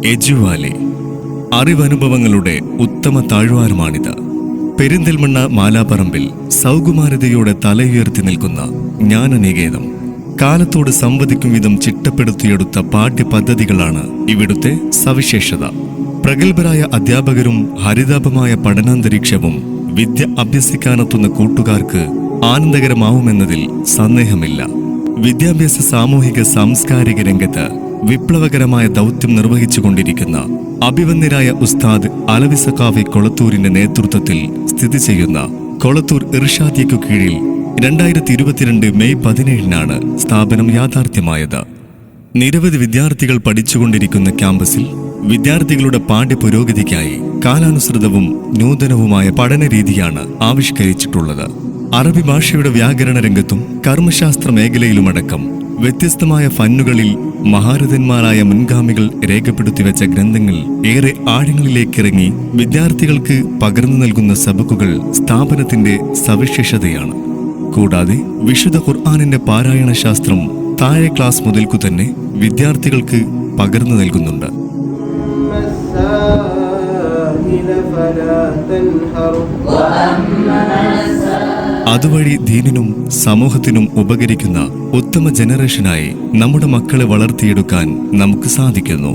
എജുവാലി. അറിവനുഭവങ്ങളുടെ ഉത്തമ താഴ്വാരമാണിത്. പെരിന്തൽമണ്ണ മാലാപ്പറമ്പിൽ സൗകുമാരതയോടെ തലയുയർത്തി നിൽക്കുന്ന ജ്ഞാനനികേതം. കാലത്തോട് സംവദിക്കും വിധം ചിട്ടപ്പെടുത്തിയെടുത്ത പാഠ്യപദ്ധതികളാണ് ഇവിടുത്തെ സവിശേഷത. പ്രഗത്ഭരായ അധ്യാപകരും ഹരിതാപമായ പഠനാന്തരീക്ഷവും വിദ്യ അഭ്യസിക്കാനെത്തുന്ന കൂട്ടുകാർക്ക് ആനന്ദകരമാവുമെന്നതിൽ സന്ദേഹമില്ല. വിദ്യാഭ്യാസ സാമൂഹിക സാംസ്കാരിക രംഗത്ത് വിപ്ലവകരമായ ദൗത്യം നിർവഹിച്ചുകൊണ്ടിരിക്കുന്ന അഭിവന്ദ്യരായ ഉസ്താദ് അലവി സഖാഫി കൊളത്തൂരിന്റെ നേതൃത്വത്തിൽ സ്ഥിതി ചെയ്യുന്ന കൊളത്തൂർ ഇർഷാദിയക്കു കീഴിൽ 2022 മെയ് 17-നാണ് സ്ഥാപനം യാഥാർത്ഥ്യമായത്. നിരവധി വിദ്യാർത്ഥികൾ പഠിച്ചുകൊണ്ടിരിക്കുന്ന ക്യാമ്പസിൽ വിദ്യാർത്ഥികളുടെ പാഠ്യ പുരോഗതിക്കായി കാലാനുസൃതവും നൂതനവുമായ പഠനരീതിയാണ് ആവിഷ്കരിച്ചിട്ടുള്ളത്. അറബി ഭാഷയുടെ വ്യാകരണ രംഗത്തും കർമ്മശാസ്ത്ര മേഖലയിലുമടക്കം വ്യത്യസ്തമായ ഫന്നുകളിൽ മഹാരഥന്മാരായ മുൻഗാമികൾ രേഖപ്പെടുത്തിവെച്ച ഗ്രന്ഥങ്ങൾ ഏറെ ആഴങ്ങളിലേക്കിറങ്ങി വിദ്യാർത്ഥികൾക്ക് പകർന്നു നൽകുന്ന സബക്കുകൾ സ്ഥാപനത്തിന്റെ സവിശേഷതയാണ്. കൂടാതെ വിശുദ്ധ ഖുർആനിന്റെ പാരായണ ശാസ്ത്രം താഴെ ക്ലാസ് മുതൽക്കു തന്നെ വിദ്യാർത്ഥികൾക്ക് പകർന്നു നൽകുന്നുണ്ട്. അതുവഴി ദീനിനും സമൂഹത്തിനും ഉപകരിക്കുന്ന ഉത്തമ ജനറേഷനായി നമ്മുടെ മക്കളെ വളർത്തിയെടുക്കാൻ നമുക്ക് സാധിക്കുന്നു.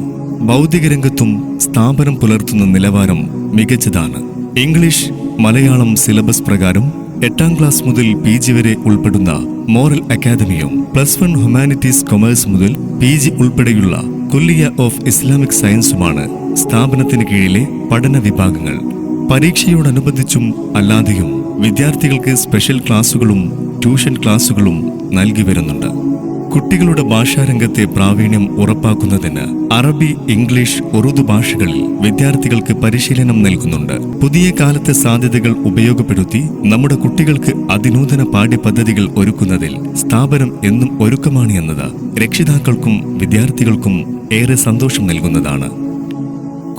ഭൗതിക രംഗത്തും സ്ഥാപനം പുലർത്തുന്ന നിലവാരം മികച്ചതാണ്. ഇംഗ്ലീഷ്, മലയാളം സിലബസ് പ്രകാരം 8ാം ക്ലാസ് മുതൽ PG വരെ ഉൾപ്പെടുന്ന മോറൽ അക്കാദമിയും +1 ഹ്യൂമാനിറ്റീസ് കൊമേഴ്സ് മുതൽ PG ഉൾപ്പെടെയുള്ള കുല്ലിയ ഓഫ് ഇസ്ലാമിക് സയൻസുമാണ് സ്ഥാപനത്തിന് കീഴിലെ പഠന വിഭാഗങ്ങൾ. പരീക്ഷയോടനുബന്ധിച്ചും അല്ലാതെയും വിദ്യാർത്ഥികൾക്ക് സ്പെഷ്യൽ ക്ലാസുകളും ട്യൂഷൻ ക്ലാസുകളും നൽകി വരുന്നുണ്ട്. കുട്ടികളുടെ ഭാഷാരംഗത്തെ പ്രാവീണ്യം ഉറപ്പാക്കുന്നതിന് അറബി, ഇംഗ്ലീഷ്, ഉറുദു ഭാഷകളിൽ വിദ്യാർത്ഥികൾക്ക് പരിശീലനം നൽകുന്നുണ്ട്. പുതിയ കാലത്തെ സാധ്യതകൾ ഉപയോഗപ്പെടുത്തി നമ്മുടെ കുട്ടികൾക്ക് അതിനൂതന പാഠ്യപദ്ധതികൾ ഒരുക്കുന്നതിൽ സ്ഥാപനം എന്നും ഒരുക്കമാണ് എന്നത് രക്ഷിതാക്കൾക്കും വിദ്യാർത്ഥികൾക്കും ഏറെ സന്തോഷം നൽകുന്നതാണ്.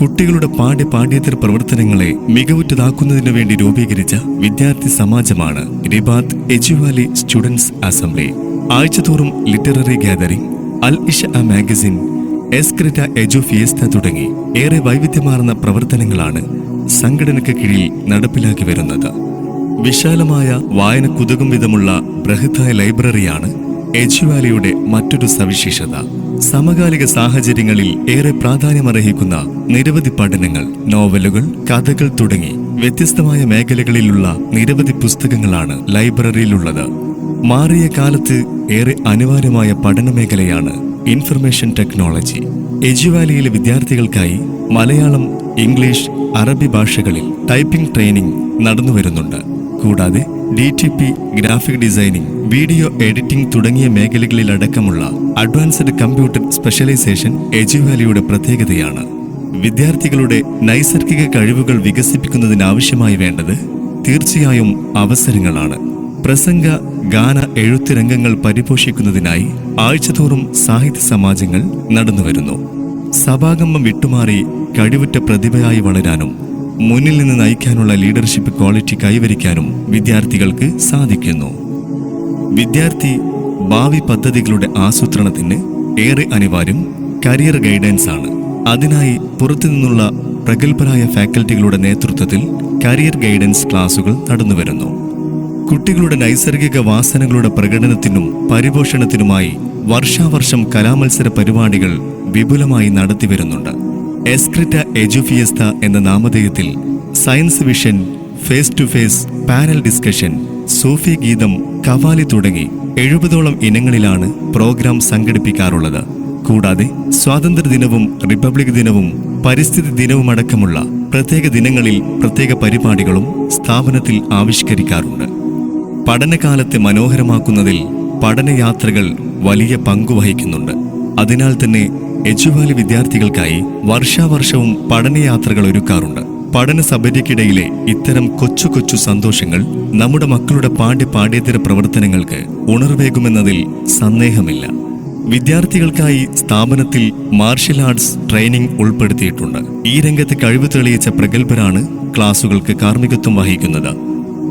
കുട്ടികളുടെ പാഠ്യേതര പ്രവർത്തനങ്ങളെ മികവുറ്റതാക്കുന്നതിനു വേണ്ടി രൂപീകരിച്ച വിദ്യാർത്ഥി സമാജമാണ് റിബാത്ത് എജുവാലി സ്റ്റുഡൻസ് അസംബ്ലി. ആഴ്ചതോറും ലിറ്റററി ഗ്യാതറിംഗ്, അൽ ഇഷ മാഗസിൻ, എസ്ക്രിറ്റ എജു ഫിയസ്ത തുടങ്ങി ഏറെ വൈവിധ്യമാർന്ന പ്രവർത്തനങ്ങളാണ് സംഘടനയ്ക്ക് കീഴിൽ നടപ്പിലാക്കി വരുന്നത്. വിശാലമായ വായനക്കുതകും വിധമുള്ള ബൃഹത്തായ ലൈബ്രറിയാണ് എജുവാലിയുടെ മറ്റൊരു സവിശേഷത. സമകാലിക സാഹചര്യങ്ങളിൽ ഏറെ പ്രാധാന്യമർഹിക്കുന്ന നിരവധി പഠനങ്ങൾ, നോവലുകൾ, കഥകൾ തുടങ്ങി വ്യത്യസ്തമായ മേഖലകളിലുള്ള നിരവധി പുസ്തകങ്ങളാണ് ലൈബ്രറിയിലുള്ളത്. മാറിയ കാലത്ത് ഏറെ അനിവാര്യമായ പഠന മേഖലയാണ് ഇൻഫർമേഷൻ ടെക്നോളജി. എജുവാലിയിലെ വിദ്യാർത്ഥികൾക്കായി മലയാളം, ഇംഗ്ലീഷ്, അറബി ഭാഷകളിൽ ടൈപ്പിംഗ് ട്രെയിനിംഗ് നടന്നുവരുന്നുണ്ട്. കൂടാതെ DTP, graphic designing, video editing തുടങ്ങിയ മേഖലകളിലടക്കമുള്ള അഡ്വാൻസ്ഡ് കമ്പ്യൂട്ടർ സ്പെഷ്യലൈസേഷൻ എജുവാലിയുടെ പ്രത്യേകതയാണ്. വിദ്യാർത്ഥികളുടെ നൈസർഗിക കഴിവുകൾ വികസിപ്പിക്കുന്നതിനാവശ്യമായി വേണ്ടത് തീർച്ചയായും അവസരങ്ങളാണ്. പ്രസംഗ, ഗാന, എഴുത്ത് രംഗങ്ങൾ പരിപോഷിക്കുന്നതിനായി ആഴ്ചതോറും സാഹിത്യ സമാജങ്ങൾ നടന്നുവരുന്നു. സഭാകമ്പം വിട്ടുമാറി കഴിവുറ്റ പ്രതിഭയായി വളരാനും മുന്നിൽ നിന്ന് നയിക്കാനുള്ള ലീഡർഷിപ്പ് ക്വാളിറ്റി കൈവരിക്കാനും വിദ്യാർത്ഥികൾക്ക് സാധിക്കുന്നു. വിദ്യാർത്ഥി ഭാവി പദ്ധതികളുടെ ആസൂത്രണത്തിന് ഏറെ അനിവാര്യം കരിയർ ഗൈഡൻസ് ആണ്. അതിനായി പുറത്തുനിന്നുള്ള പ്രഗത്ഭരായ ഫാക്കൽറ്റികളുടെ നേതൃത്വത്തിൽ കരിയർ ഗൈഡൻസ് ക്ലാസുകൾ നടന്നുവരുന്നു. കുട്ടികളുടെ നൈസർഗിക വാസനകളുടെ പ്രകടനത്തിനും പരിപോഷണത്തിനുമായി വർഷാവർഷം കലാമത്സര പരിപാടികൾ വിപുലമായി നടത്തിവരുന്നുണ്ട്. എസ്ക്രിറ്റ എജു ഫിയസ്ത എന്ന നാമധേയത്തിൽ science vision, face to face, panel discussion, സൂഫി ഗീതം, കവാലി തുടങ്ങി 70ഓളം ഇനങ്ങളിലാണ് പ്രോഗ്രാം സംഘടിപ്പിക്കാറുള്ളത്. കൂടാതെ സ്വാതന്ത്ര്യദിനവും റിപ്പബ്ലിക് ദിനവും പരിസ്ഥിതി ദിനവുമടക്കമുള്ള പ്രത്യേക ദിനങ്ങളിൽ പ്രത്യേക പരിപാടികളും സ്ഥാപനത്തിൽ ആവിഷ്കരിക്കാറുണ്ട്. പഠനകാലത്തെ മനോഹരമാക്കുന്നതിൽ പഠനയാത്രകൾ വലിയ പങ്കുവഹിക്കുന്നുണ്ട്. അതിനാൽ തന്നെ എജുവാലി വിദ്യാർത്ഥികൾക്കായി വർഷാവർഷവും പഠനയാത്രകൾ ഒരുക്കാറുണ്ട്. പഠന സബരിക്കിടയിലെ ഇത്തരം കൊച്ചു കൊച്ചു സന്തോഷങ്ങൾ നമ്മുടെ മക്കളുടെ പാഠ്യേതര പ്രവർത്തനങ്ങൾക്ക് ഉണർവേകുമെന്നതിൽ സന്ദേഹമില്ല. വിദ്യാർത്ഥികൾക്കായി സ്ഥാപനത്തിൽ മാർഷ്യൽ ആർട്സ് ട്രെയിനിംഗ് ഉൾപ്പെടുത്തിയിട്ടുണ്ട്. ഈ രംഗത്ത് കഴിവ് തെളിയിച്ച പ്രഗത്ഭരാണ് ക്ലാസുകൾക്ക് കാർമ്മികത്വം വഹിക്കുന്നത്.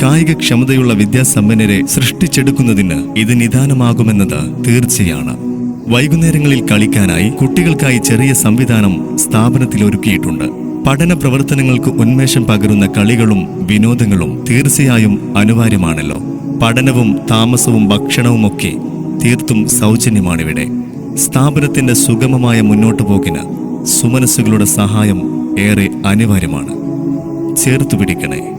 കായികക്ഷമതയുള്ള വിദ്യാസമ്പന്നരെ സൃഷ്ടിച്ചെടുക്കുന്നതിന് ഇത് നിദാനമാകുമെന്നത് തീർച്ചയാണ്. വൈകുന്നേരങ്ങളിൽ കളിക്കാനായി കുട്ടികൾക്കായി ചെറിയ സംവിധാനം സ്ഥാപനത്തിൽ ഒരുക്കിയിട്ടുണ്ട്. പഠന പ്രവർത്തനങ്ങൾക്ക് ഉന്മേഷം പകരുന്ന കളികളും വിനോദങ്ങളും തീർച്ചയായും അനിവാര്യമാണല്ലോ. പഠനവും താമസവും ഭക്ഷണവുമൊക്കെ തീർത്തും സൗജന്യമാണിവിടെ. സ്ഥാപനത്തിന്റെ സുഗമമായ മുന്നോട്ടുപോക്കിന് സുമനസ്സുകളുടെ സഹായം ഏറെ അനിവാര്യമാണ്. ചേർത്തു പിടിക്കണേ.